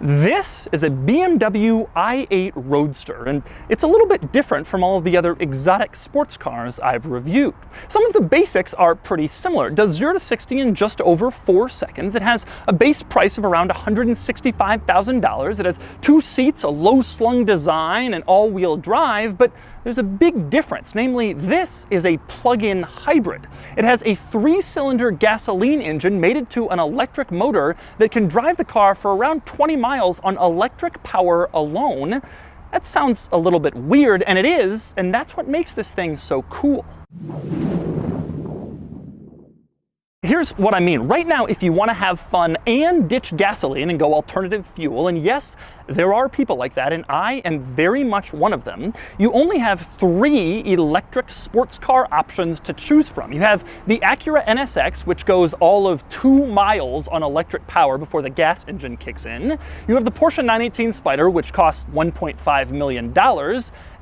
This is a BMW i8 Roadster, and it's a little bit different from all of the other exotic sports cars I've reviewed. Some of the basics are pretty similar. It does 0 to 60 in just over 4 seconds. It has a base price of around $165,000. It has 2 seats, a low-slung design, and all-wheel drive, but there's a big difference. Namely, this is a plug-in hybrid. It has a 3-cylinder gasoline engine mated to an electric motor that can drive the car for around 20 miles on electric power alone. That sounds a little bit weird, and it is, and that's what makes this thing so cool. Here's what I mean. Right now, if you want to have fun and ditch gasoline and go alternative fuel, and yes, there are people like that, and I am very much one of them, you only have 3 electric sports car options to choose from. You have the Acura NSX, which goes all of 2 miles on electric power before the gas engine kicks in. You have the Porsche 918 Spyder, which costs $1.5 million.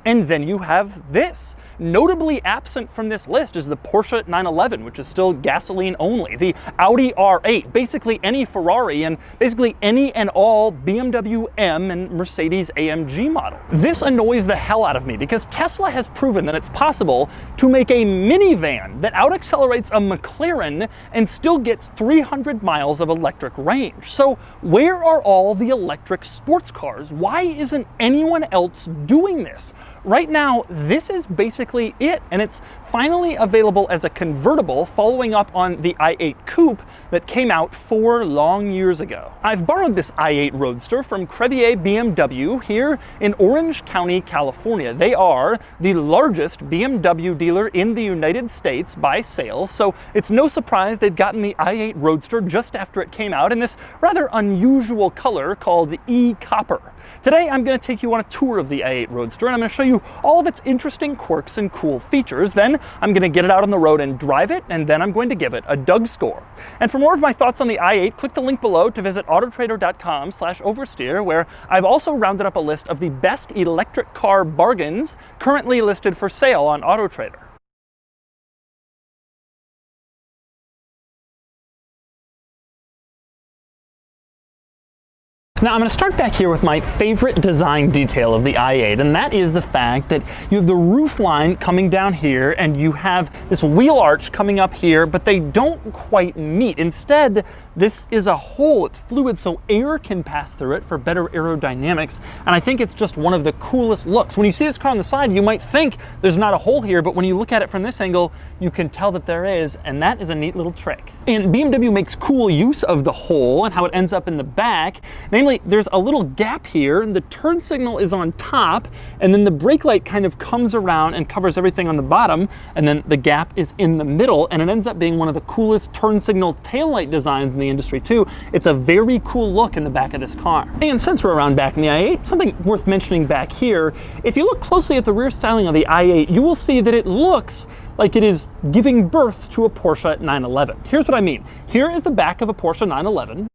And then you have this. Notably absent from this list is the Porsche 911, which is still gasoline only, the Audi R8, basically any Ferrari, and basically any and all BMW M and Mercedes AMG model. This annoys the hell out of me because Tesla has proven that it's possible to make a minivan that out-accelerates a McLaren and still gets 300 miles of electric range. So where are all the electric sports cars? Why isn't anyone else doing this? Right now, this is basically it, and it's finally available as a convertible following up on the i8 Coupe that came out 4 long years ago. I've borrowed this i8 Roadster from Crevier BMW here in Orange County, California. They are the largest BMW dealer in the United States by sales, so it's no surprise they've gotten the i8 Roadster just after it came out in this rather unusual color called e-copper. Today, I'm going to take you on a tour of the i8 Roadster, and I'm going to show you all of its interesting quirks and cool features. Then I'm going to get it out on the road and drive it, and then I'm going to give it a Doug score. And for more of my thoughts on the i8, click the link below to visit autotrader.com/oversteer, where I've also rounded up a list of the best electric car bargains currently listed for sale on AutoTrader. Now I'm going to start back here with my favorite design detail of the i8, and that is the fact that you have the roof line coming down here and you have this wheel arch coming up here, but they don't quite meet. Instead, this is a hole. It's fluid, so air can pass through it for better aerodynamics, and I think it's just one of the coolest looks. When you see this car on the side, you might think there's not a hole here, but when you look at it from this angle, you can tell that there is, and that is a neat little trick. And BMW makes cool use of the hole and how it ends up in the back. Namely, there's a little gap here, and the turn signal is on top, and then the brake light kind of comes around and covers everything on the bottom, and then the gap is in the middle, and it ends up being one of the coolest turn signal taillight designs in the industry too. It's a very cool look in the back of this car. And since we're around back in the i8, something worth mentioning back here, if you look closely at the rear styling of the i8, you will see that it looks like it is giving birth to a Porsche 911. Here's what I mean. Here is the back of a Porsche 911.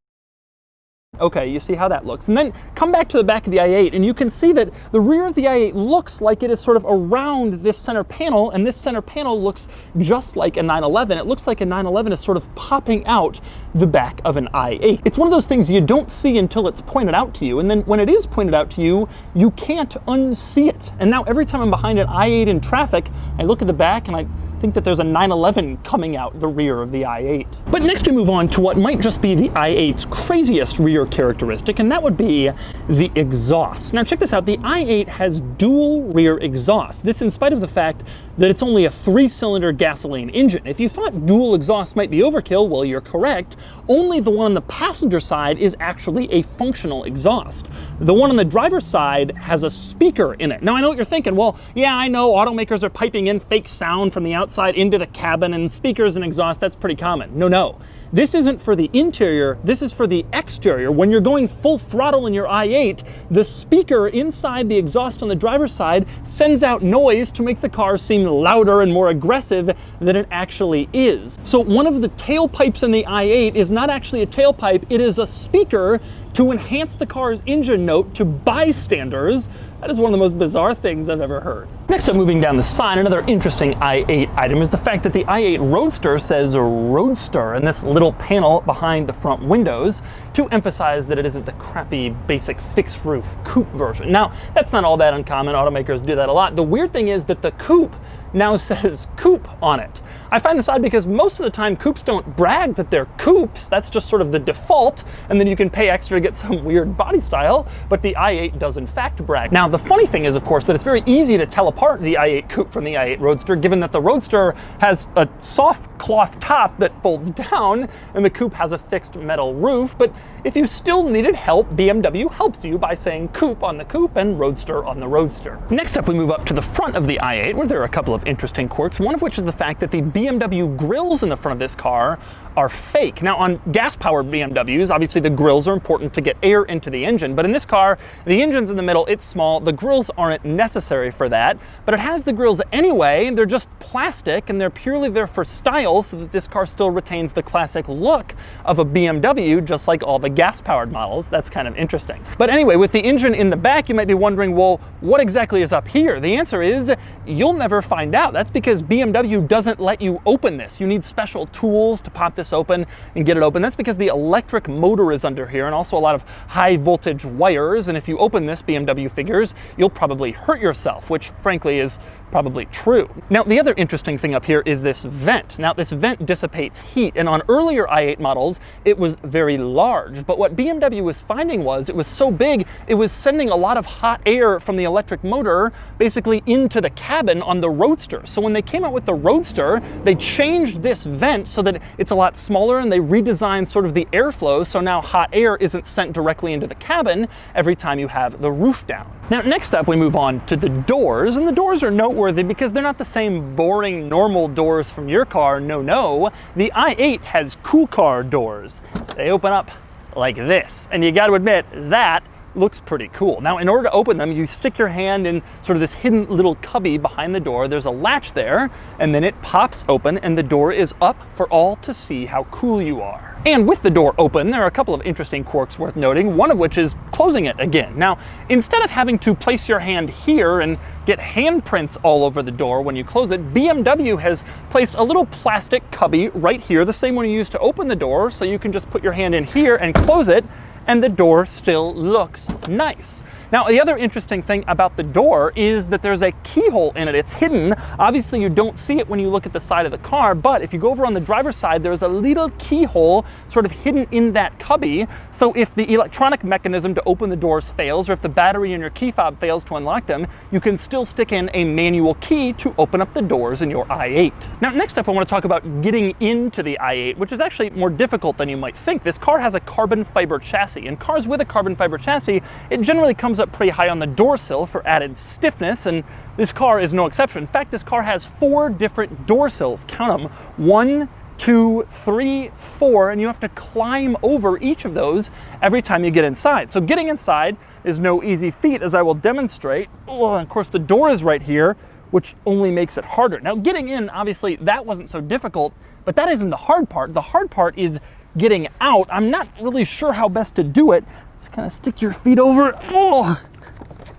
Okay, you see how that looks. And then come back to the back of the i8, and you can see that the rear of the i8 looks like it is sort of around this center panel, and this center panel looks just like a 911. It looks like a 911 is sort of popping out the back of an i8. It's one of those things you don't see until it's pointed out to you, and then when it is pointed out to you, you can't unsee it. And now every time I'm behind an i8 in traffic, I look at the back and I think that there's a 911 coming out the rear of the i8. But next we move on to what might just be the i8's craziest rear characteristic, and that would be the exhaust. Now check this out, the i8 has dual rear exhaust. This in spite of the fact that it's only a 3-cylinder gasoline engine. If you thought dual exhaust might be overkill, well, you're correct. Only the one on the passenger side is actually a functional exhaust. The one on the driver's side has a speaker in it. Now I know what you're thinking, well, yeah, I know automakers are piping in fake sound from the outside into the cabin, and speakers and exhaust, that's pretty common. No. This isn't for the interior, this is for the exterior. When you're going full throttle in your i8, the speaker inside the exhaust on the driver's side sends out noise to make the car seem louder and more aggressive than it actually is. So one of the tailpipes in the i8 is not actually a tailpipe, it is a speaker to enhance the car's engine note to bystanders. That is one of the most bizarre things I've ever heard. Next up, moving down the side, another interesting i8 item is the fact that the i8 Roadster says Roadster in this little panel behind the front windows to emphasize that it isn't the crappy, basic fixed roof coupe version. Now, that's not all that uncommon. Automakers do that a lot. The weird thing is that the coupe now says coupe on it. I find this odd because most of the time coupes don't brag that they're coupes. That's just sort of the default, and then you can pay extra to get some weird body style, but the i8 does in fact brag. Now, the funny thing is, of course, that it's very easy to tell apart the i8 coupe from the i8 Roadster, given that the Roadster has a soft cloth top that folds down, and the coupe has a fixed metal roof. But if you still needed help, BMW helps you by saying coupe on the coupe and Roadster on the Roadster. Next up, we move up to the front of the i8, where there are a couple of interesting quirks, one of which is the fact that the BMW grills in the front of this car are fake. Now, on gas-powered BMWs, obviously the grills are important to get air into the engine, but in this car, the engine's in the middle, it's small, the grills aren't necessary for that, but it has the grills anyway. They're just plastic, and they're purely there for style, so that this car still retains the classic look of a BMW, just like all the gas-powered models. That's kind of interesting. But anyway, with the engine in the back, you might be wondering, well, what exactly is up here? The answer is, you'll never find out. That's because BMW doesn't let you open this. You need special tools to pop this open and get it open. That's because the electric motor is under here, and also a lot of high voltage wires, and if you open this, BMW figures, you'll probably hurt yourself, which frankly is probably true. Now, the other interesting thing up here is this vent. Now, this vent dissipates heat, and on earlier i8 models, it was very large, but what BMW was finding was it was so big, it was sending a lot of hot air from the electric motor basically into the cabin on the Roadster. So when they came out with the Roadster, they changed this vent so that it's a lot smaller, and they redesigned sort of the airflow, so now hot air isn't sent directly into the cabin every time you have the roof down. Now, next up, we move on to the doors, and the doors are noteworthy because they're not the same boring, normal doors from your car. No. The i8 has cool car doors. They open up like this, and you got to admit, that looks pretty cool. Now, in order to open them, you stick your hand in sort of this hidden little cubby behind the door. There's a latch there, and then it pops open, and the door is up for all to see how cool you are. And with the door open, there are a couple of interesting quirks worth noting, one of which is closing it again. Now, instead of having to place your hand here and get handprints all over the door when you close it, BMW has placed a little plastic cubby right here, the same one you use to open the door, so you can just put your hand in here and close it, and the door still looks nice. Now, the other interesting thing about the door is that there's a keyhole in it. It's hidden. Obviously, you don't see it when you look at the side of the car, but if you go over on the driver's side, there's a little keyhole sort of hidden in that cubby. So if the electronic mechanism to open the doors fails, or if the battery in your key fob fails to unlock them, you can still stick in a manual key to open up the doors in your i8. Now, next up, I want to talk about getting into the i8, which is actually more difficult than you might think. This car has a carbon fiber chassis, and cars with a carbon fiber chassis, it generally comes up pretty high on the door sill for added stiffness, and this car is no exception. In fact, this car has 4 different door sills. Count them. 1, 2, 3, 4, and you have to climb over each of those every time you get inside. So getting inside is no easy feat, as I will demonstrate. Oh, and of course, the door is right here, which only makes it harder. Now, getting in, obviously, that wasn't so difficult, but that isn't the hard part. The hard part is getting out. I'm not really sure how best to do it. Just kind of stick your feet over,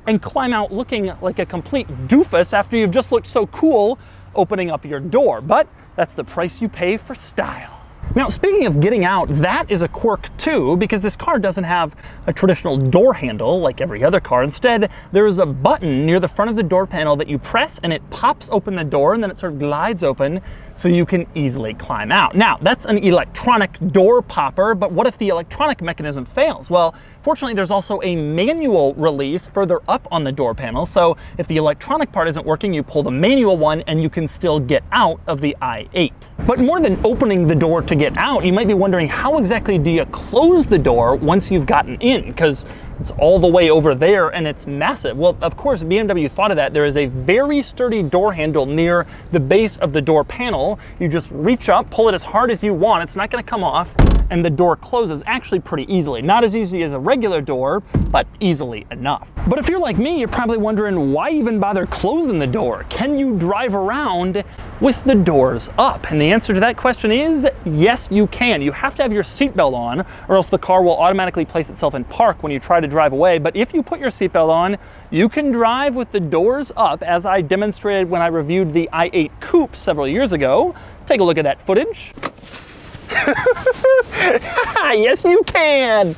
and climb out looking like a complete doofus after you've just looked so cool opening up your door. But that's the price you pay for style. Now, speaking of getting out, that is a quirk too, because this car doesn't have a traditional door handle like every other car. Instead, there is a button near the front of the door panel that you press, and it pops open the door, and then it sort of glides open so you can easily climb out. Now, that's an electronic door popper, but what if the electronic mechanism fails? Well, fortunately, there's also a manual release further up on the door panel, so if the electronic part isn't working, you pull the manual one, and you can still get out of the i8. But more than opening the door to get out, you might be wondering, how exactly do you close the door once you've gotten in? Because it's all the way over there and it's massive. Well, of course, BMW thought of that. There is a very sturdy door handle near the base of the door panel. You just reach up, pull it as hard as you want. It's not going to come off. and the door closes actually pretty easily. Not as easy as a regular door, but easily enough. But if you're like me, you're probably wondering, why even bother closing the door? Can you drive around with the doors up? And the answer to that question is yes, you can. You have to have your seatbelt on, or else the car will automatically place itself in park when you try to drive away. But if you put your seatbelt on, you can drive with the doors up, as I demonstrated when I reviewed the i8 Coupe several years ago. Take a look at that footage. Yes, you can.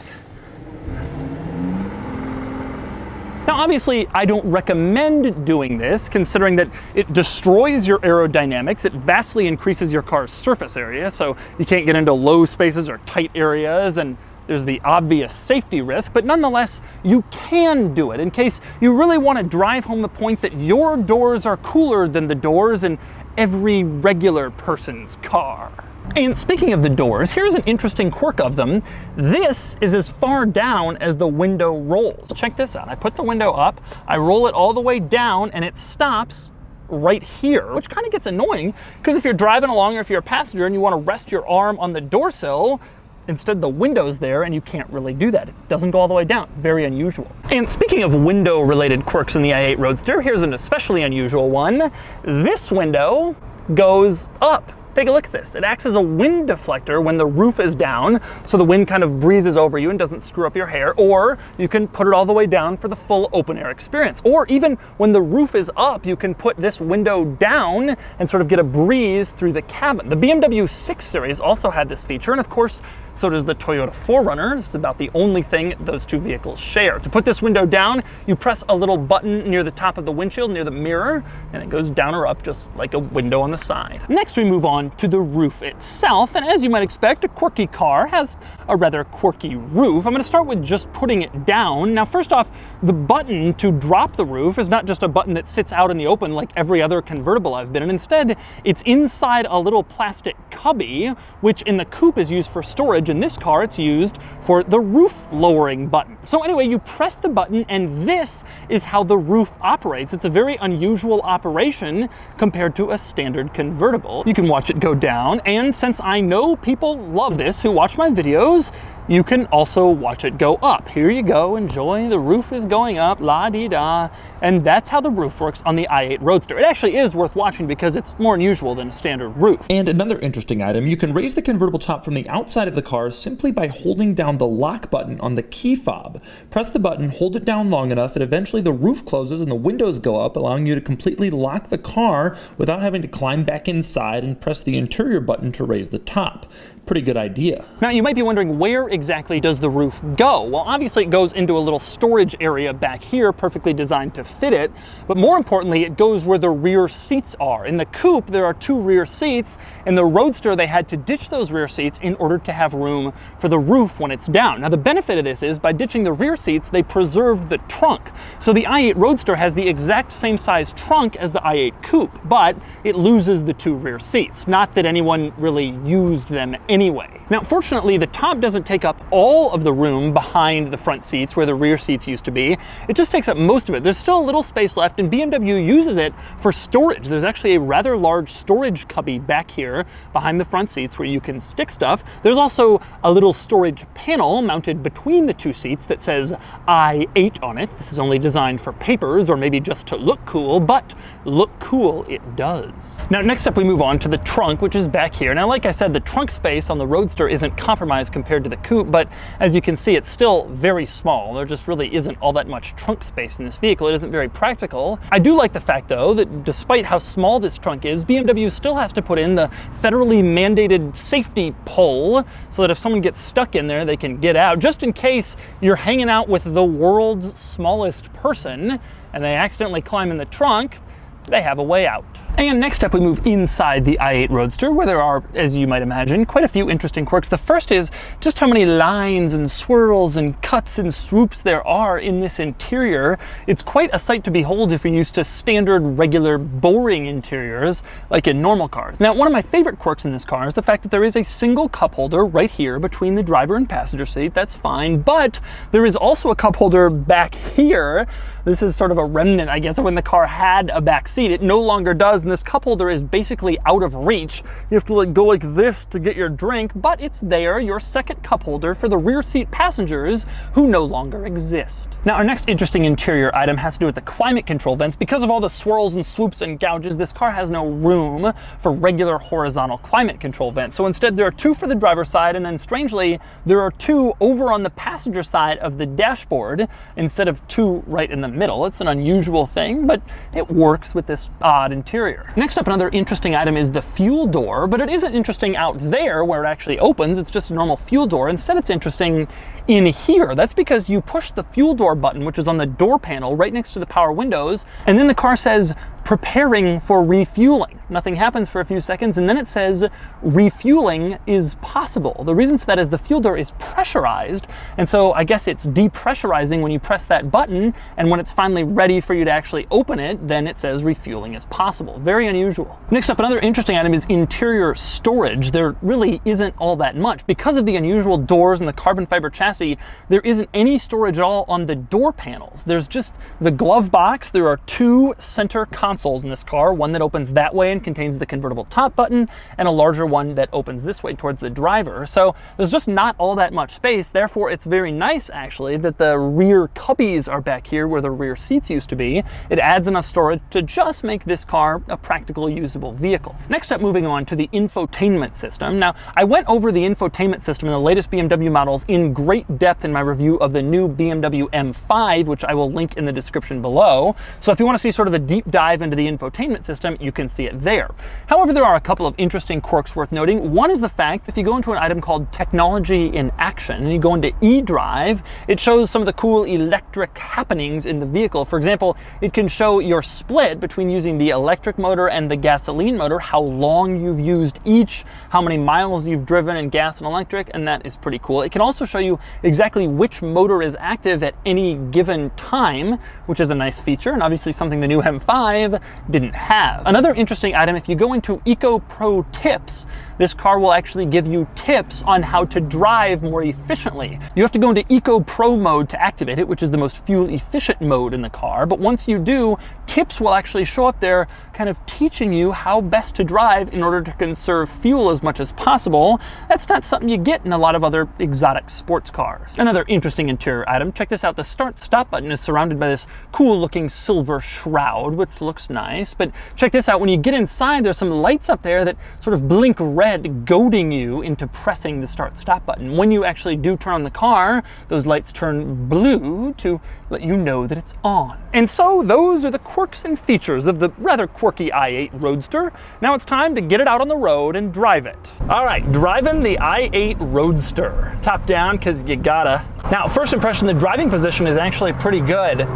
Now, obviously, I don't recommend doing this, considering that it destroys your aerodynamics. It vastly increases your car's surface area, so you can't get into low spaces or tight areas, and there's the obvious safety risk, but nonetheless, you can do it in case you really want to drive home the point that your doors are cooler than the doors in every regular person's car. And speaking of the doors, here's an interesting quirk of them. This is as far down as the window rolls. Check this out. I put the window up, I roll it all the way down, and it stops right here, which kind of gets annoying, because if you're driving along or if you're a passenger and you want to rest your arm on the door sill, instead the window's there and you can't really do that. It doesn't go all the way down. Very unusual. And speaking of window related quirks in the i8 Roadster, here's an especially unusual one. This window goes up. Take a look at this. It acts as a wind deflector when the roof is down, so the wind kind of breezes over you and doesn't screw up your hair, or you can put it all the way down for the full open air experience. Or even when the roof is up, you can put this window down and sort of get a breeze through the cabin. The BMW 6 Series also had this feature, and of course, so does the Toyota 4Runner. It's about the only thing those two vehicles share. To put this window down, you press a little button near the top of the windshield, near the mirror, and it goes down or up just like a window on the side. Next, we move on to the roof itself, and as you might expect, a quirky car has a rather quirky roof. I'm going to start with just putting it down. Now, first off, the button to drop the roof is not just a button that sits out in the open like every other convertible I've been in. Instead, it's inside a little plastic cubby, which in the Coupe is used for storage. In this car, it's used for the roof lowering button. So anyway, you press the button, and this is how the roof operates. It's a very unusual operation compared to a standard convertible. You can watch it go down, and since I know people love this who watch my videos, you can also watch it go up. Here you go, enjoy, the roof is going up, la-dee-da. And that's how the roof works on the i8 Roadster. It actually is worth watching because it's more unusual than a standard roof. And another interesting item, you can raise the convertible top from the outside of the car simply by holding down the lock button on the key fob. Press the button, hold it down long enough, and eventually the roof closes and the windows go up, allowing you to completely lock the car without having to climb back inside and press the interior button to raise the top. Pretty good idea. Now, you might be wondering, where exactly does the roof go? Well, obviously it goes into a little storage area back here, perfectly designed to fit it, but more importantly, it goes where the rear seats are. In the Coupe, there are 2 rear seats. In the Roadster, they had to ditch those rear seats in order to have room for the roof when it's down. Now, the benefit of this is, by ditching the rear seats, they preserved the trunk. So the i8 Roadster has the exact same size trunk as the i8 Coupe, but it loses the 2 rear seats. Not that anyone really used them anyway. Now, fortunately, the top doesn't take up all of the room behind the front seats where the rear seats used to be. It just takes up most of it. There's still a little space left, and BMW uses it for storage. There's actually a rather large storage cubby back here behind the front seats where you can stick stuff. There's also a little storage panel mounted between the 2 seats that says i8 on it. This is only designed for papers or maybe just to look cool, but look cool it does. Now, next up we move on to the trunk, which is back here. Now, like I said, the trunk space on the Roadster isn't compromised compared to the Coupe, but as you can see, it's still very small. There just really isn't all that much trunk space in this vehicle. It isn't very practical. I do like the fact, though, that despite how small this trunk is, BMW still has to put in the federally mandated safety pull so that if someone gets stuck in there, they can get out, just in case you're hanging out with the world's smallest person and they accidentally climb in the trunk. They have a way out. And next up, we move inside the i8 Roadster, where there are, as you might imagine, quite a few interesting quirks. The first is just how many lines and swirls and cuts and swoops there are in this interior. It's quite a sight to behold if you're used to standard, regular, boring interiors like in normal cars. Now, one of my favorite quirks in this car is the fact that there is a single cup holder right here between the driver and passenger seat. That's fine, but there is also a cup holder back here. This is sort of a remnant, I guess, of when the car had a back seat. It no longer does and this cup holder is basically out of reach. You have to like go like this to get your drink, but it's there, your second cup holder for the rear seat passengers who no longer exist. Now, our next interesting interior item has to do with the climate control vents. Because of all the swirls and swoops and gouges, this car has no room for regular horizontal climate control vents. So instead, there are two for the driver's side, and then strangely, there are two over on the passenger side of the dashboard instead of two right in the middle. It's an unusual thing, but it works with this odd interior. Next up, another interesting item is the fuel door, but it isn't interesting out there where it actually opens. It's just a normal fuel door. Instead, it's interesting in here. That's because you push the fuel door button, which is on the door panel right next to the power windows, and then the car says preparing for refueling. Nothing happens for a few seconds, and then it says refueling is possible. The reason for that is the fuel door is pressurized, and so I guess it's depressurizing when you press that button, and when it's finally ready for you to actually open it, then it says refueling is possible. Very unusual. Next up, another interesting item is interior storage. There really isn't all that much. Because of the unusual doors and the carbon fiber chassis, there isn't any storage at all on the door panels. There's just the glove box. There are two center consoles in this car, one that opens that way and contains the convertible top button, and a larger one that opens this way towards the driver. So there's just not all that much space. Therefore, it's very nice actually that the rear cubbies are back here where the rear seats used to be. It adds enough storage to just make this car a practical, usable vehicle. Next up, moving on to the infotainment system. Now, I went over the infotainment system in the latest BMW models in great depth in my review of the new BMW M5, which I will link in the description below. So if you want to see sort of a deep dive into the infotainment system, you can see it there. However, there are a couple of interesting quirks worth noting. One is the fact if you go into an item called Technology in Action and you go into eDrive, it shows some of the cool electric happenings in the vehicle. For example, it can show your split between using the electric motor and the gasoline motor, how long you've used each, how many miles you've driven in gas and electric, and that is pretty cool. It can also show you exactly which motor is active at any given time, which is a nice feature, and obviously something the new M5 didn't have. Another interesting item, if you go into Eco Pro Tips, this car will actually give you tips on how to drive more efficiently. You have to go into Eco Pro mode to activate it, which is the most fuel efficient mode in the car. But once you do, tips will actually show up there kind of teaching you how best to drive in order to conserve fuel as much as possible. That's not something you get in a lot of other exotic sports cars. Another interesting interior item, check this out. The start-stop button is surrounded by this cool looking silver shroud, which looks nice. But check this out, when you get inside, there's some lights up there that sort of blink red, goading you into pressing the start-stop button. When you actually do turn on the car, those lights turn blue to let you know that it's on. And so those are the quirks and features of the rather quirky i8 Roadster. Now it's time to get it out on the road and drive it. All right, driving the i8 Roadster. Top down, because you gotta. Now, first impression, the driving position is actually pretty good.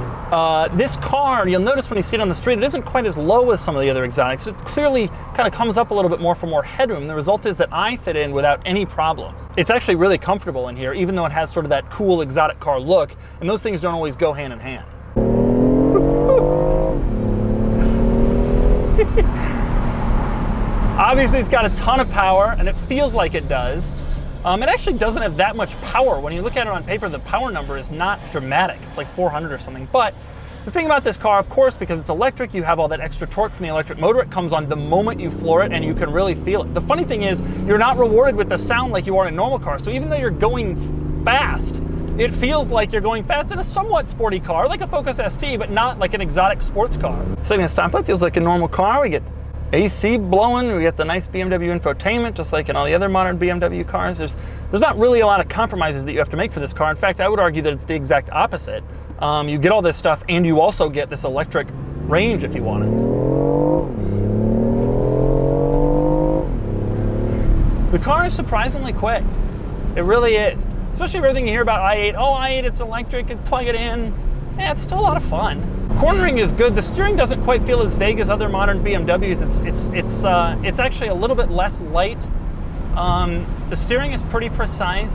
This car, you'll notice when you see it on the street, it isn't quite as low as some of the other exotics. It clearly kind of comes up a little bit more for more headroom. The result is that I fit in without any problems. It's actually really comfortable in here, even though it has sort of that cool exotic car look, and those things don't always go hand in hand. Obviously, it's got a ton of power, and it feels like it does. It actually doesn't have that much power. When you look at it on paper, the power number is not dramatic. It's like 400 or something. But the thing about this car, of course, because it's electric, you have all that extra torque from the electric motor. It comes on the moment you floor it, and you can really feel it. The funny thing is, you're not rewarded with the sound like you are in a normal car. So even though you're going fast, it feels like you're going fast in a somewhat sporty car, like a Focus ST, but not like an exotic sports car. Sitting in stop, it feels like a normal car. We get AC blowing, we get the nice BMW infotainment, just like in all the other modern BMW cars. There's not really a lot of compromises that you have to make for this car. In fact, I would argue that it's the exact opposite. You get all this stuff, and you also get this electric range if you want it. The car is surprisingly quick. It really is. Especially everything you hear about i8. Oh, i8, it's electric, and plug it in. Yeah, it's still a lot of fun. Cornering is good. The steering doesn't quite feel as vague as other modern BMWs. It's actually a little bit less light. The steering is pretty precise.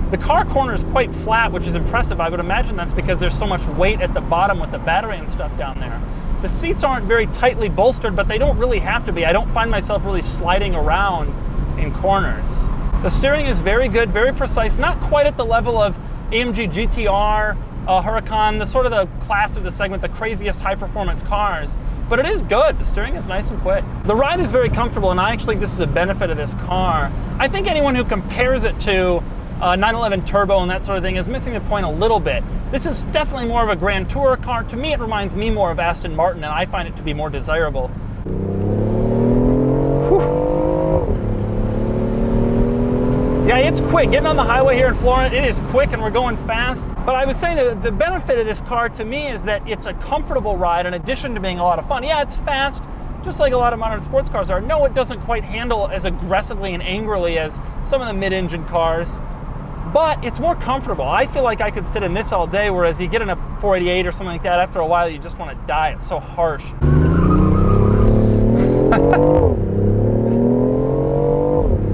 The car corner is quite flat, which is impressive. I would imagine that's because there's so much weight at the bottom with the battery and stuff down there. The seats aren't very tightly bolstered, but they don't really have to be. I don't find myself really sliding around in corners. The steering is very good, very precise, not quite at the level of AMG GTR, Huracan, the sort of the class of the segment, the craziest high-performance cars. but it is good. The steering is nice and quick. The ride is very comfortable, and I actually think this is a benefit of this car. I think anyone who compares it to 911 Turbo and that sort of thing is missing the point a little bit. This is definitely more of a Grand Tourer car. To me, it reminds me more of Aston Martin, and I find it to be more desirable. Whew. Yeah, it's quick. Getting on the highway here in Florida, it is quick and we're going fast. But I would say that the benefit of this car to me is that it's a comfortable ride in addition to being a lot of fun. Yeah, it's fast, just like a lot of modern sports cars are. No, it doesn't quite handle as aggressively and angrily as some of the mid-engine cars, but it's more comfortable. I feel like I could sit in this all day, whereas you get in a 488 or something like that, after a while you just want to die. It's so harsh.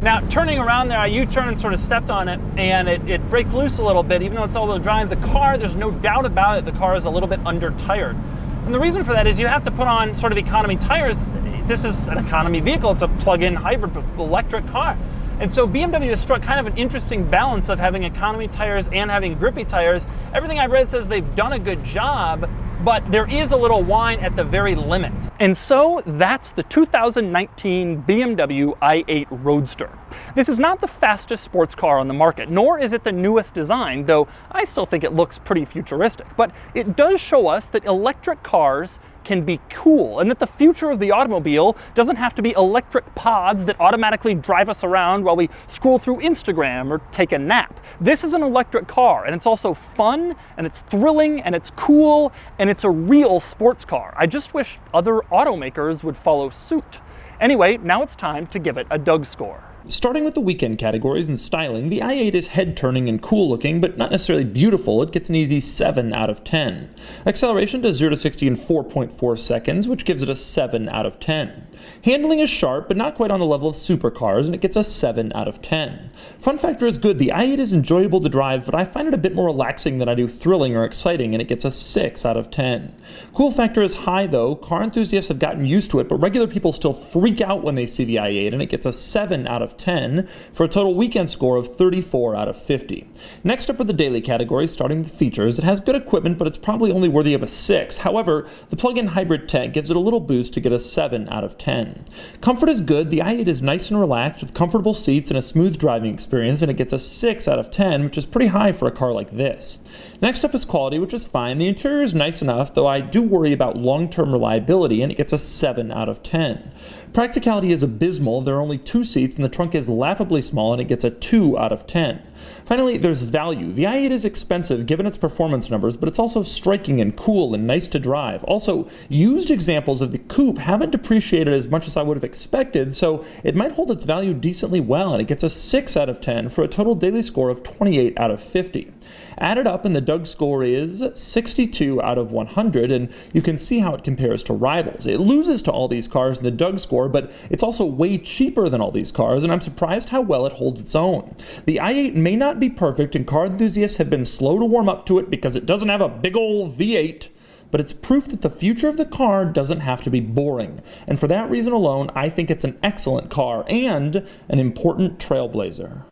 Now, turning around there, I U-turned and sort of stepped on it, and it breaks loose a little bit. Even though it's all-wheel drive, the car, there's no doubt about it, the car is a little bit under-tired. And the reason for that is you have to put on sort of economy tires. This is an economy vehicle. It's a plug-in hybrid electric car. And so BMW has struck kind of an interesting balance of having economy tires and having grippy tires. Everything I've read says they've done a good job, but there is a little whine at the very limit. And so that's the 2019 BMW i8 Roadster. This is not the fastest sports car on the market, nor is it the newest design, though I still think it looks pretty futuristic. But it does show us that electric cars can be cool, and that the future of the automobile doesn't have to be electric pods that automatically drive us around while we scroll through Instagram or take a nap. This is an electric car, and it's also fun, and it's thrilling, and it's cool, and it's a real sports car. I just wish other automakers would follow suit. Anyway, now it's time to give it a Doug score. Starting with the weekend categories and styling, the i8 is head-turning and cool-looking, but not necessarily beautiful. It gets an easy 7 out of 10. Acceleration does 0 to 60 in 4.4 seconds, which gives it a 7 out of 10. Handling is sharp, but not quite on the level of supercars, and it gets a 7 out of 10. Fun factor is good. The i8 is enjoyable to drive, but I find it a bit more relaxing than I do thrilling or exciting, and it gets a 6 out of 10. Cool factor is high, though. Car enthusiasts have gotten used to it, but regular people still freak out when they see the i8, and it gets a 7 out of 10 for a total weekend score of 34 out of 50. Next up are the daily categories, starting with features. It has good equipment, but it's probably only worthy of a 6. However, the plug-in hybrid tech gives it a little boost to get a 7 out of 10. Comfort is good. The i8 is nice and relaxed with comfortable seats and a smooth driving experience, and it gets a 6 out of 10, which is pretty high for a car like this. Next up is quality, which is fine. The interior is nice enough, though I do worry about long-term reliability, and it gets a 7 out of 10. Practicality is abysmal. There are only 2 seats, and the trunk is laughably small, and it gets a 2 out of 10. Finally, there's value. The i8 is expensive given its performance numbers, but it's also striking and cool and nice to drive. Also, used examples of the coupe haven't depreciated as much as I would have expected, so it might hold its value decently well, and it gets a 6 out of 10 for a total daily score of 28 out of 50. Added up, and the Doug score is 62 out of 100, and you can see how it compares to rivals. It loses to all these cars in the Doug score, but it's also way cheaper than all these cars, and I'm surprised how well it holds its own. The i8 may not be perfect, and car enthusiasts have been slow to warm up to it because it doesn't have a big old V8, but it's proof that the future of the car doesn't have to be boring. And for that reason alone, I think it's an excellent car and an important trailblazer.